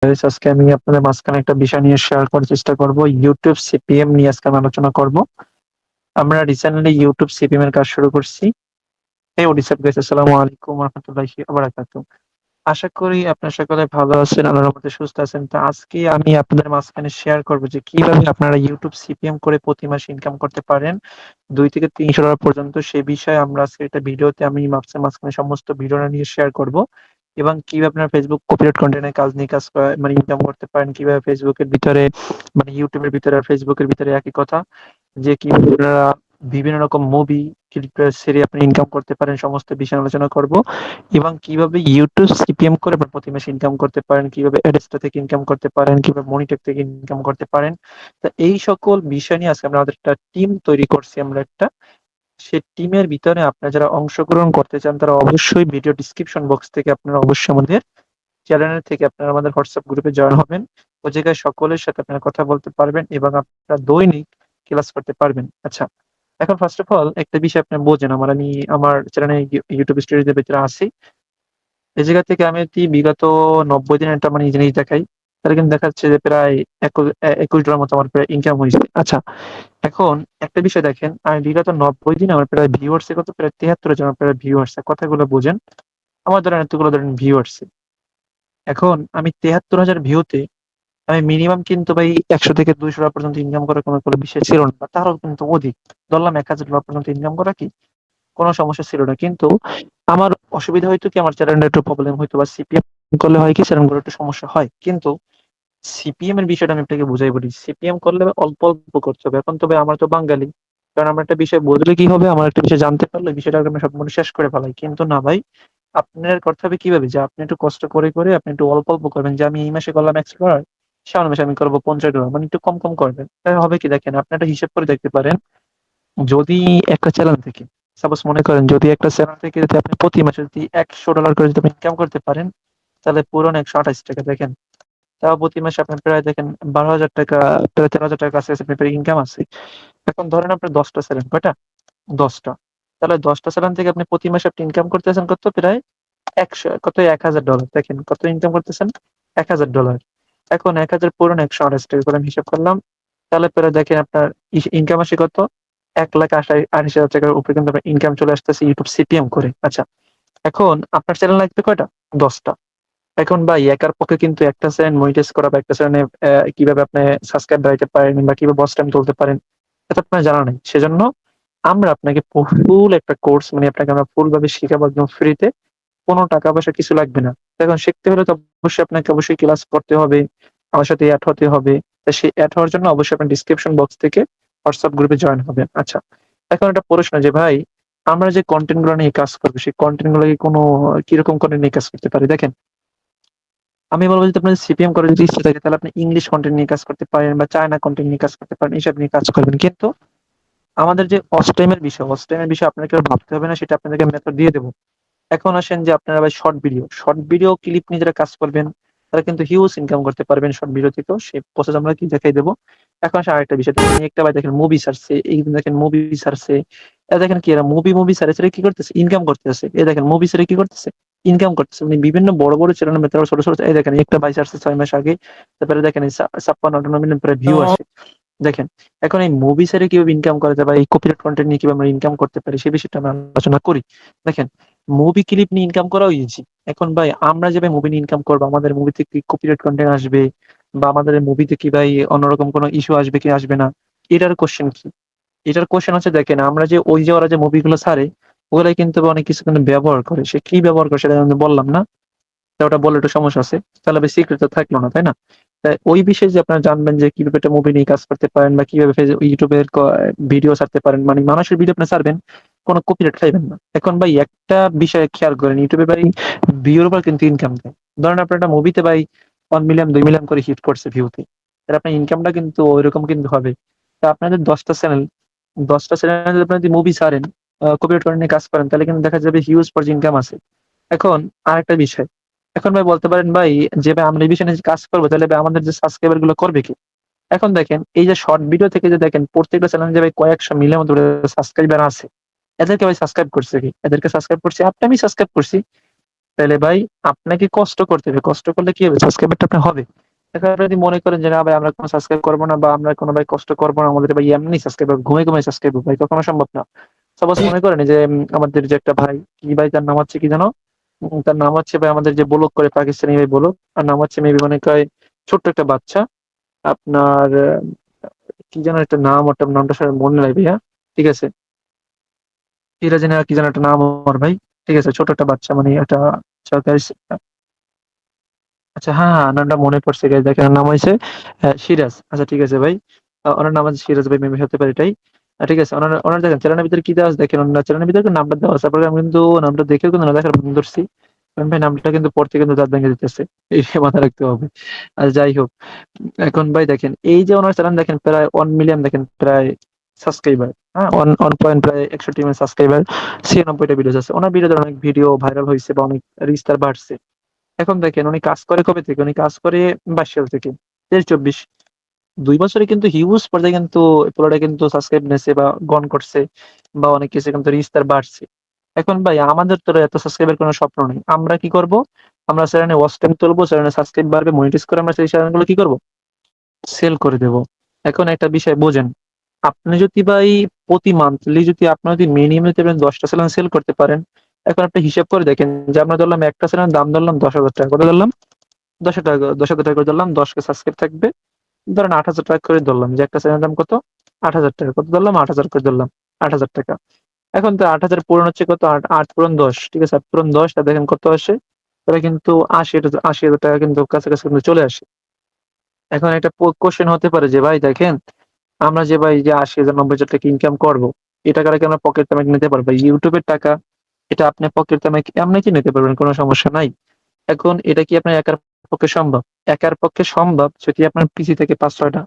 আজকে আমি আপনাদের মাঝখানে একটা বিষয় নিয়ে শেয়ার করার চেষ্টা করব। ইউটিউব সিপিএম নিয়ে আজকে আমি আলোচনা করব। আমরা রিসেন্টলি ইউটিউব সিপিএম এর কাজ শুরু করছি। এই হোয়াটসঅ্যাপ গাইস, আসসালামু আলাইকুম ওয়া রাহমাতুল্লাহি ওয়া বারাকাতুহু। আশা করি আপনারা সকলে ভালো আছেন, আল্লাহর রহমতে সুস্থ আছেন। তো আজকে আমি আপনাদের মাঝখানে শেয়ার করব যে কিভাবে আপনারা ইউটিউব সিপিএম করে প্রতি মাসে ইনকাম করতে পারেন 2 থেকে 300 ডলার পর্যন্ত। সেই বিষয়ে আমরা আজকে একটা ভিডিওতে আমি মাঝখানে সমস্ত ভিডিওটা নিয়ে শেয়ার করব। এবং কিভাবে আপনারা ফেসবুক কপিরাইট কন্টেন্টের কাজ নিয়ে কাজ মানে ইনকাম করতে পারেন, কিভাবে ফেসবুকের ভিতরে মানে ইউটিউবের ভিতরে আর ফেসবুকের ভিতরে একই কথা, যে কিভাবে আপনারা বিভিন্ন রকম মুভি সেরে আপনি ইনকাম করতে পারেন, সমস্ত বিষয় আলোচনা করব। এবং কিভাবে ইউটিউব সিপিএম করে আপনার প্রতি মাসে ইনকাম করতে পারেন, কিভাবে অ্যাডস্টা থেকে ইনকাম করতে পারেন, কিভাবে মনিটেক থেকে ইনকাম করতে পারেন। তো এই সকল বিষয় নিয়ে আজকে আমরা আমাদের একটা টিম তৈরি করছি। আমরা একটা সেই টিমের ভিতরে আপনারা যারা অংশগ্রহণ করতে চান তারা অবশ্যই ভিডিও ডিসক্রিপশন বক্স থেকে আপনারা অবশ্যই আমাদের চ্যানেল থেকে আপনারা আমাদের হোয়াটসঅ্যাপ গ্রুপে জয়েন হবেন। ওই জায়গায় সকলের সাথে আপনারা কথা বলতে পারবেন এবং আপনারা দৈনিক ক্লাস করতে পারবেন। আচ্ছা, এখন ফার্স্ট অফ অল একটা বিষয় আপনি বোঝেন, আমি আমার চ্যানেলে ইউটিউব স্টোরিজের ভিতরে আছি। এই জায়গা থেকে আমি যদি বিগত 90 দিনের একটা মানে জিনিস দেখাই, তাহলে কিন্তু দেখাচ্ছে যে প্রায় $21 মতো আমার প্রায় ইনকাম হয়েছে। আচ্ছা, এখন একটা বিষয় দেখেন, আমি বিগত 90 দিনে আমার প্রায় ভিউয়ার্স কত, প্রায় 73 জন প্রায় ভিউয়ার্স। কথাগুলো বুঝেন, আমার ধরেন এতগুলো ধরেন ভিউয়ার্স। এখন আমি 73,000 ভিউতে আমি মিনিমাম কিন্তু ভাই 100 থেকে 200 ডলার পর্যন্ত ইনকাম করার কোনো বিষয় ছিল না, বা তারও কিন্তু অধিক। ধরলাম 1000 ডলার পর্যন্ত ইনকাম করা কি কোনো সমস্যা ছিল না। কিন্তু আমার অসুবিধা হইতো কি, আমার চ্যানেলটা একটু প্রবলেম হইতো, বা সিপিএম করলে হয় কি চ্যানেলগুলো একটু সমস্যা হয়। কিন্তু সিপিএম এর বিষয়টা আমি আপনাকে বুঝাই বলি। সিপিএম করলে অল্প অল্প করতে হবে। এখন তবে আমরা তো বাঙালি, কারণ আমরা একটা বিষয় বুঝলে কি হবে, আমার একটা বিষয় জানতে পারলে বিষয়টা আমরা সব শেষ করে ফেলাই। কিন্তু না ভাই, আপনার করতে হবে কিভাবে, যে আপনি একটু কষ্ট করে করে আপনি একটু অল্প অল্প করবেন। যে আমি এই মাসে করলাম $100, সামনের মাসে আমি করবো $50, মানে একটু কম কম করবেন। তাহলে হবে কি দেখেন, আপনি একটা হিসাব করে দেখতে পারেন। যদি একটা চ্যানেল থেকে, সাপোজ মনে করেন, যদি একটা চ্যানেল থেকে যদি আপনি প্রতি মাসে যদি $100 করে যদি ইনকাম করতে পারেন, তাহলে পুরো 128 টাকা দেখেন। তাও প্রতি মাসে আপনার প্রায় দেখেন 12,000 টাকা, প্রায় 13,000 টাকার কাছাকাছি আপনার প্রায় ইনকাম আছে। এখন ধরেন আপনার 10টা চ্যানেল, কয়টা? 10টা। তাহলে 10টা চ্যানেল থেকে আপনি প্রতি মাসে আপনি ইনকাম করতেছেন কত, প্রায় 1,000 ডলার। দেখেন কত ইনকাম করতেছেন, $1,000। এখন 1,000 পূরণ 128 টাকা করে আমি হিসাব করলাম। তাহলে পরে দেখেন আপনার ইনকাম আসে কত, 1,88,000 টাকার উপরে কিন্তু আপনার ইনকাম চলে আসতেছে ইউটিউব সিপিএম করে। আচ্ছা, এখন আপনার চ্যানেল লাগবে কয়টা? 10টা। এখন ভাই একার পক্ষে কিন্তু একটা চ্যানেল মনিটাইজ করা বা একটা চ্যানেলে কিভাবে আপনি সাবস্ক্রাইব বাড়াইতে পারেন বা কিভাবে ওয়াচ টাইম তুলতে পারেন, এটা আপনার জানা নাই। সেজন্য আমরা আপনাকে ফুল একটা কোর্স, মানে আপনাকে আমরা ফুল ভাবে শিখাবো একদম ফ্রিতে। কোনো টাকা পয়সা কিছু লাগবে না। এখন শিখতে হলে তো অবশ্যই আপনাকে অবশ্যই ক্লাস করতে হবে, আমার সাথে এড হতে হবে। তো সেই এড হওয়ার জন্য অবশ্যই আপনার ডিসক্রিপশন বক্স থেকে হোয়াটসঅ্যাপ গ্রুপে জয়েন হবেন। আচ্ছা, এখন একটা প্রশ্ন যে ভাই, আমরা যে কনটেন্ট গুলো নিয়ে কাজ করবো, সেই কনটেন্ট গুলো কি কোনো কিরকম কন্টেন্ট নিয়ে কাজ করতে পারি? দেখেন, আমি বলবো যদি আপনার সিপিএম করার যদি ইচ্ছা থাকে, তাহলে আপনি ইংলিশ কন্টেন্ট নিয়ে কাজ করতে পারেন বা চায়না কন্টেন্ট নিয়ে কাজ করতে পারেন, এসব নিয়ে কাজ করবেন। কিন্তু আমাদের যে ওয়াচ টাইমের বিষয় আপনাকে আর ভাবতে হবে না, সেটা আপনাদেরকে মেথড দিয়ে দেবো। এখন আসেন যে আপনারা ভাই শর্ট ভিডিও ক্লিপ নিয়ে যারা কাজ করবেন, তারা কিন্তু হিউজ ইনকাম করতে পারবেন শর্ট ভিডিও থেকেও। সেই প্রসেস আমরা কি দেখাই দেবো। এখন আসে আরেকটা বিষয়, দেখেন একটা ভাই দেখেন মুভি সারছে, এই দেখেন মুভি সারছে। দেখেন কি এরা মুভি সারছে, এরা কি করতেছে, ইনকাম করতেছে। এই দেখেন মুভি সারে কি করতেছে, ইনকাম করতেছে। মানে বিভিন্ন বড় বড় চ্যানেলের মধ্যে ছোট ছোট, এই দেখেন একটা ভাই সারছে 6 মাস আগে, তারপরে দেখেন 56-58 মিলিয়ন প্রায় ভিউ আসে। দেখেন, এখন এই মুভি ছেড়ে কিভাবে ইনকাম করা যায় বা এই কপিরাইট কন্টেন্ট নিয়ে কিভাবে আমরা ইনকাম করতে পারি, সেই বিষয়টা আমরা আলোচনা করি। দেখেন, মুভি ক্লিপ নিয়ে ইনকাম করাও ইজি। এখন ভাই আমরা যে ভাই মুভি নিয়ে ইনকাম করবো, আমাদের মুভিতে কি কপিরাইট কন্টেন্ট আসবে, বা আমাদের মুভিতে কি ভাই অন্যরকম কোনো ইস্যু আসবে কি আসবে না, এটার কোশ্চেন কি? এটার কোশ্চেন হচ্ছে, দেখেন আমরা যে ওই যে ওরা যে মুভিগুলো ছাড়ে, ওগুলাই কিন্তু অনেক কিছু কিন্তু ব্যবহার করে। সে কি ব্যবহার করে সেটা আমি বললাম না, তা ওটা বললে একটু সমস্যা আছে। তাহলে ভাই সিক্রেট তো থাকলো না, তাই না? তাই ওই বিষয়ে যে আপনারা জানবেন যে কিভাবে একটা মুভি নিয়ে কাজ করতে পারেন, বা কিভাবে ইউটিউবের ভিডিও ছাড়তে পারেন, মানে মানুষের ভিডিও আপনি ছাড়বেন, কোনো কপিরাইট খাইবেন না। এখন ভাই একটা বিষয় খেয়াল করেন, ইউটিউবে ভাই ভিউর উপর কিন্তু ইনকাম দেয়। ধরেন আপনার একটা মুভিতে ভাই 1 মিলিয়ন 2 মিলিয়ন করে হিট করছে ভিউতে, তাহলে আপনার ইনকামটা কিন্তু ওইরকম কিন্তু হবে। তা আপনাদের 10টা চ্যানেল যদি আপনি যদি মুভি ছাড়েন, কপিরাইট করে নিয়ে কাজ করেন, তাহলে কিন্তু দেখা যাবে হিউজ পর্যায়ে ইনকাম আছে। এখন আরেকটা বিষয়, এখন ভাই বলতে পারেন ভাই, যে ভাই আমরা এই বিষয়ে নিয়ে কাজ করবো, তাহলে ভাই আমাদের যে সাবস্ক্রাইবার গুলো করবে কি? এখন দেখেন, এই যে শর্ট ভিডিও থেকে যে দেখেন প্রত্যেকটা চ্যানেলে যে ভাই কয়েকশো মিলিয়ন ধরে সাবস্ক্রাইবার আছে, এদেরকে ভাই সাবস্ক্রাইব করছে কি? এদেরকে সাবস্ক্রাইব করছি আপনি, আমি সাবস্ক্রাইব করছি। তাহলে ভাই আপনাকে কষ্ট করতে হবে, কষ্ট করলে কি হবে, সাবস্ক্রাইবারটা আপনার হবে। এখন আপনি যদি মনে করেন যে না ভাই আমরা কোনো সাবস্ক্রাইব করবো না বা আমরা কোনো ভাই কষ্ট করবো না, আমাদের ভাই এমনি সাবস্ক্রাইব ঘুমে ঘুমে সাবস্ক্রাইব ভাই কখনো সম্ভব না। সাপোজ মনে করেন যে আমাদের যে একটা ভাই, কি ভাই তার নাম হচ্ছে কি জানো, তার নাম হচ্ছে ভাই আমাদের যে ব্লগ করে পাকিস্তানি ভাই ব্লগ, আর নাম হচ্ছে মেবি মনে কয় ছোট্ট একটা বাচ্চা আপনার কি যেন একটা নাম, ওটার নামটা সবার মনে নাই ভাইয়া। ঠিক আছে, সিরাজ না কি যেন একটা নাম ওর ভাই। ঠিক আছে, ছোট একটা বাচ্চা মানে একটা সরকারি। আচ্ছা হ্যাঁ হ্যাঁ, নামটা মনে পড়ছে guys, দেখেন ওর নাম হয়েছে সিরাজ। আচ্ছা ঠিক আছে ভাই, ওনার নাম আছে সিরাজ ভাই, মেবি হতে পারে এটাই। ঠিক আছে, ওনার ওনার দেখেন চ্যানেলের ভিতরে কি দেওয়া আছে, দেখেন ওনার চ্যানেলের ভিতরে কিন্তু নামটা দেওয়া আছে, তারপরে আমি কিন্তু নামটা দেখেও কিন্তু না দেখার বন্ধ ধরছি, কারণ ভাই নামটা কিন্তু পড়তে কিন্তু দাঁত ভেঙে দিতেছে, এই মাথায় রাখতে হবে। আর যাই হোক, এখন ভাই দেখেন এই যে ওনার চ্যানেল দেখেন প্রায় 1 মিলিয়ন দেখেন প্রায় সাবস্ক্রাইবার, হ্যাঁ 1 পয়েন্ট প্রায় 61 মিলিয়ন সাবস্ক্রাইবার, 96টা ভিডিও আছে ওনার, ভিডিওতে অনেক ভিডিও ভাইরাল হয়েছে বা অনেক রিচ তার বাড়ছে। এখন দেখেন উনি কাজ করে কবে থেকে, উনি কাজ করে 22 সাল থেকে, 23-24, 2 বছরে কিন্তু হিউজ পর্যায়ে কিন্তু পুরোটা কিন্তু সাবস্ক্রাইব নিয়েছে বা গন করছে বা অনেক কিছু কিন্তু রিচ তার বাড়ছে। এখন ভাই আমাদের তো এত সাবস্ক্রাইবের কোনো স্বপ্ন নেই, আমরা কি করব, আমরা চ্যানেলে ওয়াচ টাইম তুলবো, চ্যানেলে সাবস্ক্রাইব বাড়বে, মনিটাইজ করে আমরা সেই চ্যানেলগুলো কি করব, সেল করে দেব। এখন একটা বিষয় বোঝেন, আপনি যদি ভাই প্রতি মান্থলি যদি আপনার যদি মিনিমাম যদি আপনি 10টা চ্যানেল সেল করতে পারেন, এখন আপনি হিসাব করে দেখেন যে আমরা ধরলাম একটা চ্যানেলের দাম ধরলাম 10,000 টাকা, কত ধরলাম, 10 টাকা, 10,000 টাকা করে ধরলাম, 10কে সাবস্ক্রাইব থাকবে, ধরেন 8,000 টাকা করে ধরলাম, যে একটা চ্যানেলের দাম কত, 8,000 টাকা, কত ধরলাম, 8,000 করে ধরলাম, 8,000 টাকা। এখন তো 8,000 পূরণ হচ্ছে কত, 8 8 পূরণ 10, ঠিক আছে, 8 পূরণ 10 টা দেখেন কত আসে, তাহলে কিন্তু 80,000 টাকা কিন্তু কাছাকাছি কিন্তু চলে আসে। এখন একটা কোশ্চেন হতে পারে যে ভাই দেখেন, আমরা যে ভাই যে 80,000 90,000 টাকা ইনকাম করবো, এই টাকাটা কি আমরা পকেট মানি নিতে পারবো? ইউটিউবের টাকা, এটা আপনি পকেট মানি এমনি কি নিতে পারবেন, কোনো সমস্যা নাই। এখন এটা কি আপনার একার পক্ষে সম্ভব? একার পক্ষে সম্ভব যদি আপনার পিসি থেকে 5-6টা।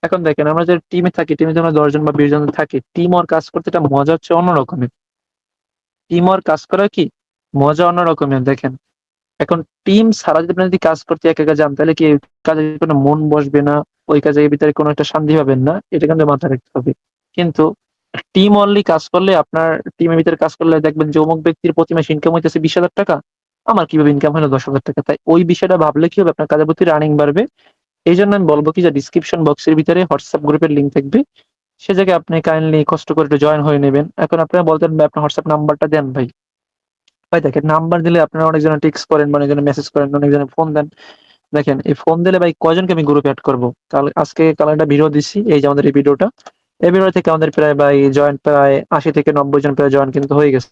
এখন দেখেন আমরা যে টিমে থাকি, টিমে যদি আমরা 10 জন বা 20 জন থাকি, টিম ওয়ার্ক কাজ করতে একটা মজা হচ্ছে অন্য রকমের। টিম ওয়ার্ক কাজ করা কি মজা অন্য রকমের দেখেন। এখন টিম ছাড়া যদি আপনি যদি কাজ করতে একা একা যান, তাহলে কি এই কাজে কোনো মন বসবে না, ওই কাজের ভিতরে কোনো একটা শান্তি পাবেন না, এটা কিন্তু মাথায় রাখতে হবে। কিন্তু টিম অনলি কাজ করলে, আপনার টিমের ভিতরে কাজ করলে দেখবেন যে অমুক ব্যক্তির প্রতি মাসে ইনকাম হইতেছে 20,000 টাকা, আমার কিভাবে ইনকাম হলো 10,000 টাকা, তাই ওই বিষয়টা ভাবলে কি হবে, আপনার কাজের প্রতি রানিং বাড়বে। এই জন্য আমি বলবো কি যে ডিসক্রিপশন বক্সের ভিতরে হোয়াটসঅ্যাপ গ্রুপের লিঙ্ক থাকবে, সে জায়গায় আপনি কাইন্ডলি কষ্ট করে একটু জয়েন হয়ে নেবেন। এখন আপনারা বলতেন ভাই আপনার হোয়াটসঅ্যাপ নাম্বারটা দেন ভাই। ভাই দেখেন নাম্বার দিলে আপনারা অনেকজনে টেক্সট করেন বা অনেকজনে মেসেজ করেন, অনেকজনে ফোন দেন। দেখেন এই ফোন দিলে ভাই কয়জনকে আমি গ্রুপে অ্যাড করবো, কাল আজকে কাল একটা ভিডিও দিচ্ছি, এই যে আমাদের এই ভিডিওটা, এই ভিডিও থেকে আমাদের প্রায় ভাই জয়েন প্রায় 80 থেকে 90 জন প্রায় জয়েন কিন্তু হয়ে গেছে।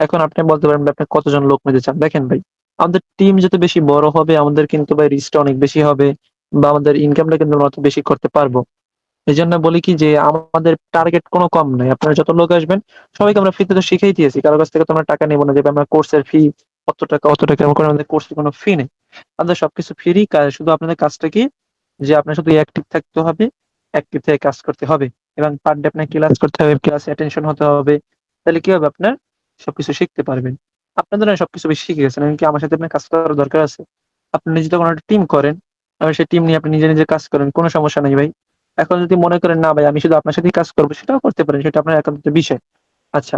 এখন আপনি বলতে পারেন ভাই আপনি কতজন লোক নিতে চান, দেখেন ভাই আমাদের টিম যত বেশি বড় হবে আমাদের কিন্তু ভাই রিচটা অনেক বেশি হবে বা আমাদের ইনকামটা কিন্তু আমরা অত বেশি করতে পারবো। এই জন্য বলি কি যে আমাদের টার্গেট কোনো কম নাই, আপনারা যত লোক আসবেন সবাইকে আমরা ফ্রিতে তো শিখাই দিয়েছি, কারো কাছ থেকে তো আমরা টাকা নেবো না যে ভাই আমরা কোর্সের ফি কত টাকা অত টাকা, এমন করে আমাদের কোর্সের কোনো ফি নেই, আমাদের সবকিছু ফ্রি। শুধু আপনাদের কাজটা কি, যে আপনার শুধু অ্যাক্টিভ থাকতে হবে, অ্যাক্টিভ থেকে কাজ করতে হবে, এবং পার ডে আপনার ক্লাস করতে হবে, ক্লাসে অ্যাটেনশন হতে হবে, তাহলে কি হবে আপনার সবকিছু শিখতে পারবেন। আপনাদের না সবকিছু বেশি শিখে গেছেন, এমনকি আমার সাথে আপনার কাজ করার দরকার আছে। আপনি নিজে যখন একটা টিম করেন, আর সেই টিম নিয়ে আপনি নিজে নিজে কাজ করেন, কোনো সমস্যা নেই ভাই। এখন যদি মনে করেন না ভাই আমি শুধু আপনার সাথেই কাজ করবো, সেটাও করতে পারেন, সেটা আপনার একান্ত বিষয়। আচ্ছা,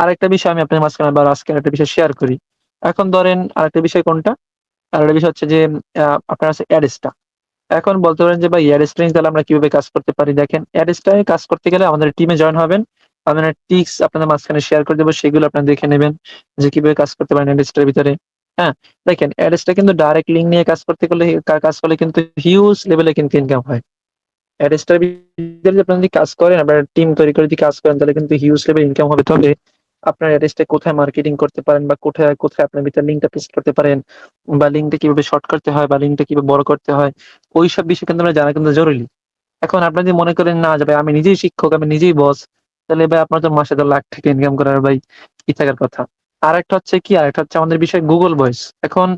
আরেকটা বিষয় আমি আপনার মাঝখানে আবার আজকে একটা বিষয় শেয়ার করি। এখন ধরেন আরেকটা বিষয় কোনটা, আরেকটা বিষয় হচ্ছে যে আপনার আছে অ্যাডেসটা। এখন বলতে পারেন যে ভাই অ্যাডেসটা নিয়ে তাহলে আমরা কিভাবে কাজ করতে পারি, দেখেন অ্যাডেসটায় কাজ করতে গেলে আমাদের টিমে জয়েন হবেন, আপনার টিক্স আপনাদের মাঝখানে শেয়ার করে দেবো, সেগুলো আপনারা দেখে নেবেন যে কিভাবে কাজ করতে পারেন অ্যাডেসটার ভিতরে। হ্যাঁ, দেখেন অ্যাডেসটা কিন্তু ডাইরেক্ট লিঙ্ক নিয়ে কাজ করতে গেলে, কাজ করলে কিন্তু হিউজ লেভেলে কিন্তু ইনকাম হয়। অ্যাডেস্টার ভিতরে যদি আপনি যদি কাজ করেন, আপনার টিম তৈরি করে যদি কাজ করেন, তাহলে কিন্তু হিউজ লেভেল ইনকাম হবে। তবে আপনার অ্যাডেস্টে কোথায় মার্কেটিং করতে পারেন বা কোথায় কোথায় আপনার ভিতরে লিঙ্কটা পেস্ট করতে পারেন, বা লিঙ্কটা কিভাবে শর্ট করতে হয় বা লিঙ্কটা কিভাবে বড় করতে হয়, ওইসব বিষয় কিন্তু আমরা জানা কিন্তু জরুরি। এখন আপনি যদি মনে করেন না যে ভাই আমি নিজেই শিক্ষক, আমি নিজেই বস, তাহলে ভাই আপনার তো মাসে তো লাখ টাকা ইনকাম করার ভাই কি থাকার কথা। আরেকটা হচ্ছে কি, আরেকটা হচ্ছে আমাদের বিষয় গুগল ভয়েস। এখন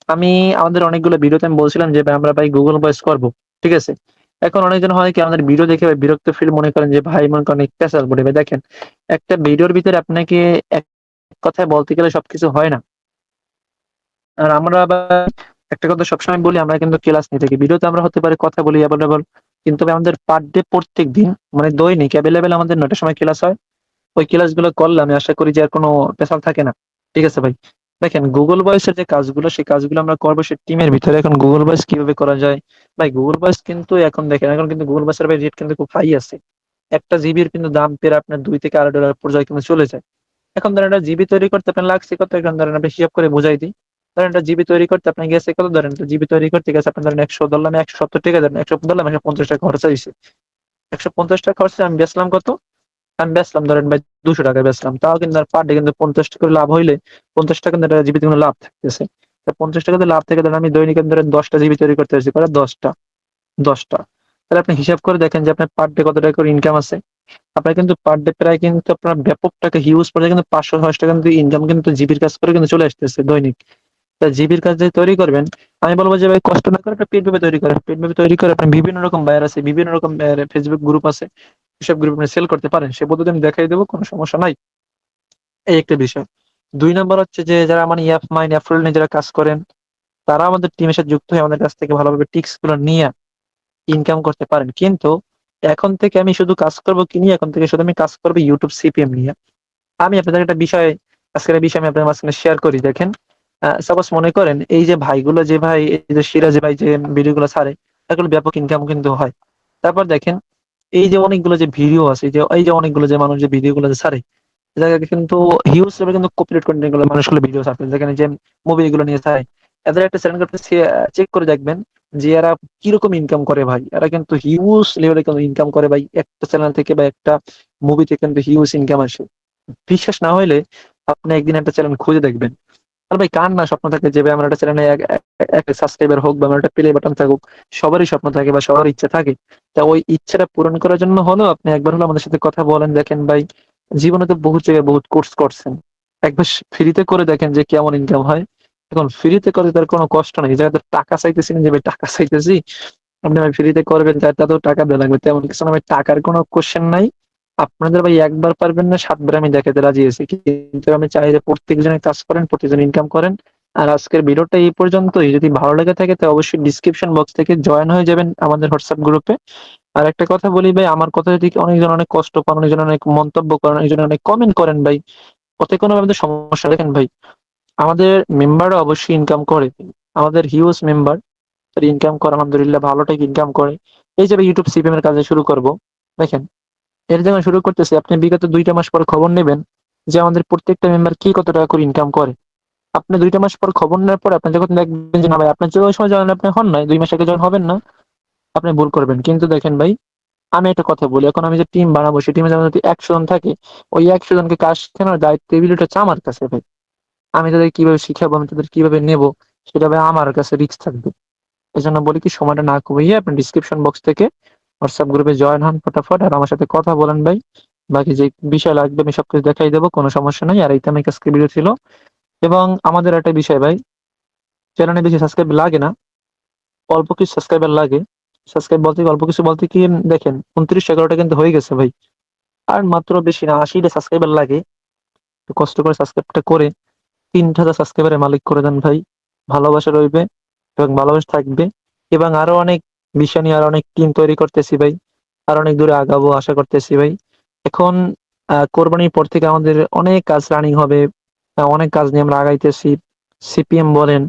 আমি আমাদের অনেকগুলো ভিডিওতে আমি বলছিলাম যে ভাই আমরা ভাই গুগল ভয়েস করবো, ঠিক আছে। এখন অনেকজন হয় কি আমাদের ভিডিও দেখে ভাই বিরক্ত ফিল মনে করেন যে ভাই মনে করেন পেশাল বলে, ভাই দেখেন একটা ভিডিওর ভিতরে আপনাকে এক কথায় বলতে গেলে সবকিছু হয় না। আর আমরা আবার একটা কথা সবসময় বলি, আমরা কিন্তু ক্লাস নিয়ে থাকি, ভিডিওতে আমরা হতে পারে কথা বলি অ্যাভেলেবল, কিন্তু ভাই আমাদের পার ডে প্রত্যেক দিন মানে দৈনিক অ্যাভেলেবেল আমাদের 9টার সময় ক্লাস হয়। ওই ক্লাস গুলো করলে আমি আশা করি যে আর কোনো পেশাল থাকে না, ঠিক আছে ভাই। দেখেন গুগল ভয়েসের যে কাজগুলো সেই কাজগুলো আমরা করবো সে টিমের ভিতরে। এখন গুগল ভয়েস কিভাবে করা যায় ভাই? গুগল ভয়েস কিন্তু এখন দেখেন, এখন কিন্তু গুগল ভয়েসের ভাই রেট কিন্তু খুব হাই আছে। একটা জিবির কিন্তু দাম পেয়ে আপনার $2 থেকে $8 পর্যায়ে কিন্তু চলে যায়। এখন ধরেন একটা জিবি তৈরি করতে আপনার লাগছে কত, এখন ধরেন আপনি হিসাব করে বুঝাই দিই। ধরেন একটা জিবি তৈরি করতে আপনার গেছে কত, ধরেন একটা জিবি তৈরি করতে গেছে আপনার ধরেন 100 ধরলাম, 170 টাকা ধরেন, 100 ধরলাম, 150 টাকা খরচ হয়েছে। 150 টাকা খরচে আমি বেচলাম কত? আমি বেচলাম ধরেন ভাই 200 টাকা বেচলাম, তাও কিন্তু পার ডে কিন্তু 50 টাকা করে লাভ হইলে 50 টাকা কিন্তু জিবিতে কিন্তু লাভ থাকতেছে। 50 টাকা লাভ থেকে ধরেন আমি দৈনিক ধরেন 10টা জিবি তৈরি করতে পারছি, করে 10টা। তাহলে আপনি হিসাব করে দেখেন যে আপনার পার ডে কত টাকা করে ইনকাম আছে। আপনার কিন্তু পার ডে প্রায় কিন্তু আপনার ব্যাপক টাকা হিউজ পর্যায়ে কিন্তু 500-600 টাকা কিন্তু ইনকাম কিন্তু জিবির কাজ করে কিন্তু চলে আসতেছে দৈনিক। তা জিবির কাজ যে তৈরি করবেন, আমি বলবো যে ভাই কষ্ট না করে একটা পেড ভাবে তৈরি করেন। পেড ভাবে তৈরি করে আপনি বিভিন্ন রকম বায়ার আছে, বিভিন্ন রকম ফেসবুক গ্রুপ আছে, সেসব গ্রুপ আপনি সেল করতে পারেন। সে পদ্ধতি আমি দেখাই দেবো, কোনো সমস্যা নাই। এই একটা বিষয়। 2 নম্বর হচ্ছে যে যারা মানে অ্যাপ মাইন অ্যাফ্রোল নিয়ে যারা কাজ করেন, তারা আমাদের টিমের সাথে যুক্ত হয়ে আমাদের কাছ থেকে ভালোভাবে টিক্স গুলো নিয়ে ইনকাম করতে পারেন। কিন্তু এখন থেকে আমি শুধু কাজ করবো কি নিয়ে? এখন থেকে শুধু আমি কাজ করবো ইউটিউব সিপিএম নিয়ে। আমি আপনাদের একটা বিষয়, আজকের এই বিষয় আমি আপনাদের মাঝখানে শেয়ার করি। দেখেন, সাপোজ মনে করেন এই যে ভাইগুলো, যে ভাই এই যে সিরাজ ভাই যে ভিডিও গুলো ছাড়ে, এগুলো ব্যাপক ইনকাম কিন্তু হয়। তারপর দেখেন এই যে অনেকগুলো যে ভিডিও আছে, এই যে অনেকগুলো যে মানুষ যে ভিডিও গুলো যে ছাড়ে, এ জায়গায় কিন্তু হিউজ লেভেলে কিন্তু কপিরাইট কন্টেন্ট গুলো মানুষগুলো ভিডিও ছাড়তে, যেখানে যে মুভি গুলো নিয়ে ছাড়ে, এদের একটা চ্যানেল করতে চেক করে দেখবেন যে এরা কিরকম ইনকাম করে ভাই। এরা কিন্তু হিউজ লেভেলে কিন্তু ইনকাম করে ভাই, একটা চ্যানেল থেকে বা একটা মুভি থেকে কিন্তু হিউজ ইনকাম আসে। বিশ্বাস না হইলে আপনি একদিন একটা চ্যানেল খুঁজে দেখবেন। আর ভাই কার না স্বপ্ন থাকে যে ভাই আমার একটা চ্যানেলে এক সাবস্ক্রাইবার হোক বা আমার একটা প্লে বাটন থাকুক? সবারই স্বপ্ন থাকে বা সবার ইচ্ছা থাকে। তা ওই ইচ্ছাটা পূরণ করার জন্য হলো আপনি একবার হলো আমাদের সাথে কথা বলেন। দেখেন ভাই, জীবনে তো বহুত জায়গায় বহুত কোর্স করছেন, একবার ফ্রিতে করে দেখেন যে কেমন ইনকাম হয়। এখন ফ্রিতে করে তার কোনো কষ্ট নেই। এই জায়গায় তো টাকা চাইতেছি না যে ভাই টাকা চাইতেছি, আপনি ভাই ফ্রিতে করবেন তাতেও টাকা দেওয়া লাগবে, তেমন কিছু না ভাই। টাকার কোনো কোশ্চেন নাই। আপনাদের ভাই একবার পারবেন না, 7 বার আমি দেখাতে রাজি আছি। কিন্তু আমি চাই যে প্রত্যেকজনের কাজ করেন, প্রত্যেকজন ইনকাম করেন। আর আজকের ভিডিওটা এই পর্যন্তই। যদি ভালো লেগে থাকে তো অবশ্যই ডিসক্রিপশন বক্স থেকে জয়েন হয়ে যাবেন আমাদের হোয়াটসঅ্যাপ গ্রুপে। আর একটা কথা বলি ভাই, আমার কথা যদি অনেকজন অনেক কষ্ট পান, অনেকজন অনেক মন্তব্য করেন, অনেকজন অনেক কমেন্ট করেন ভাই, ওতে কোনো আমাদের সমস্যা দেখেন ভাই, আমাদের মেম্বাররা অবশ্যই ইনকাম করে। আমাদের হিউজ মেম্বার ইনকাম করে, আলহামদুলিল্লাহ ভালোটাই ইনকাম করে। এই যে ইউটিউব সিপিএম এর কাজে শুরু করব, দেখেন এর যখন শুরু করতেছি আপনি বিগত 2টা মাস পর খবর নেবেন যে আমাদের প্রত্যেকটা মেম্বার কি কত টাকা করে ইনকাম করে। আপনি 2টা মাস পর খবর নেওয়ার পর আপনি যখন দেখবেন যে না ভাই আপনার যে ওই সময় যখন আপনি হন নাই, 2 মাস আগে যখন হবেন না, আপনি ভুল করবেন। কিন্তু দেখেন ভাই, আমি একটা কথা বলি, এখন আমি যে টিম বানাবো সেই টিমে যেমন যদি 100 জন থাকে, ওই 100 জনকে কাজ শেখানোর দায়িত্ব এবিলিটি হচ্ছে আমার কাছে ভাই। আমি তাদের কিভাবে শিখাবো, আমি তাদের কিভাবে নেবো, সেটা ভাই আমার কাছে রিস্ক থাকবে। এই জন্য বলি কি, সময়টা না কমিয়ে আপনি ডিসক্রিপশন বক্স থেকে হোয়াটসঅ্যাপ গ্রুপে জয়েন হন ফটাফট, আর আমার সাথে কথা বলেন ভাই। বাকি যে বিষয় লাগবে আমি সবকিছু দেখাই দেবো, কোনো সমস্যা নাই। আর এইটা আমার কাছে ভিডিও ছিল। এবং আমাদের একটা বিষয় ভাই, চ্যানেলে বেশি সাবস্ক্রাইব লাগে না, অল্প কিছু সাবস্ক্রাইবার লাগে। সাবস্ক্রাইব বলতে কি, অল্প কিছু বলতে কি, দেখেন 29-11টা কিন্তু হয়ে গেছে ভাই। আর মাত্র বেশি না, 80টা সাবস্ক্রাইবার লাগে। তো কষ্ট করে সাবস্ক্রাইবটা করে 3,000 সাবস্ক্রাইবারের মালিক করে দেন ভাই। ভালোবাসা রইবে এবং ভালোবাসা থাকবে। এবং আরো অনেক বিষয় নিয়ে আরো অনেক টিম তৈরি করতেছি ভাই। আরো অনেক দূরে আগাবো আশা করতেছি ভাই। এখন কোরবানির পর থেকে আমাদের অনেক কাজ রানিং হবে। অনেক কাজ নিয়ে আমরা আগাইতেছি। সিপিএম বলেন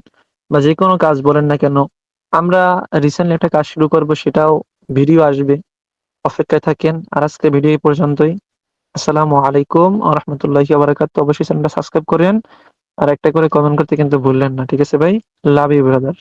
বা যেকোনো কাজ বলেন না কেন, আমরা রিসেন্টলি একটা কাজ শুরু করব, সেটাও ভিডিও আসবে। অপেক্ষায় থাকেন। আর আজকে ভিডিও এই পর্যন্তই। আসসালামু আলাইকুম ওয়া রাহমাতুল্লাহি ওয়া বারাকাতুহু। অবশ্যই চ্যানেলটা সাবস্ক্রাইব করেন। আর একটা করে কমেন্ট করতে কিন্তু ভুললেন না। ঠিক আছে ভাই? Love you brother.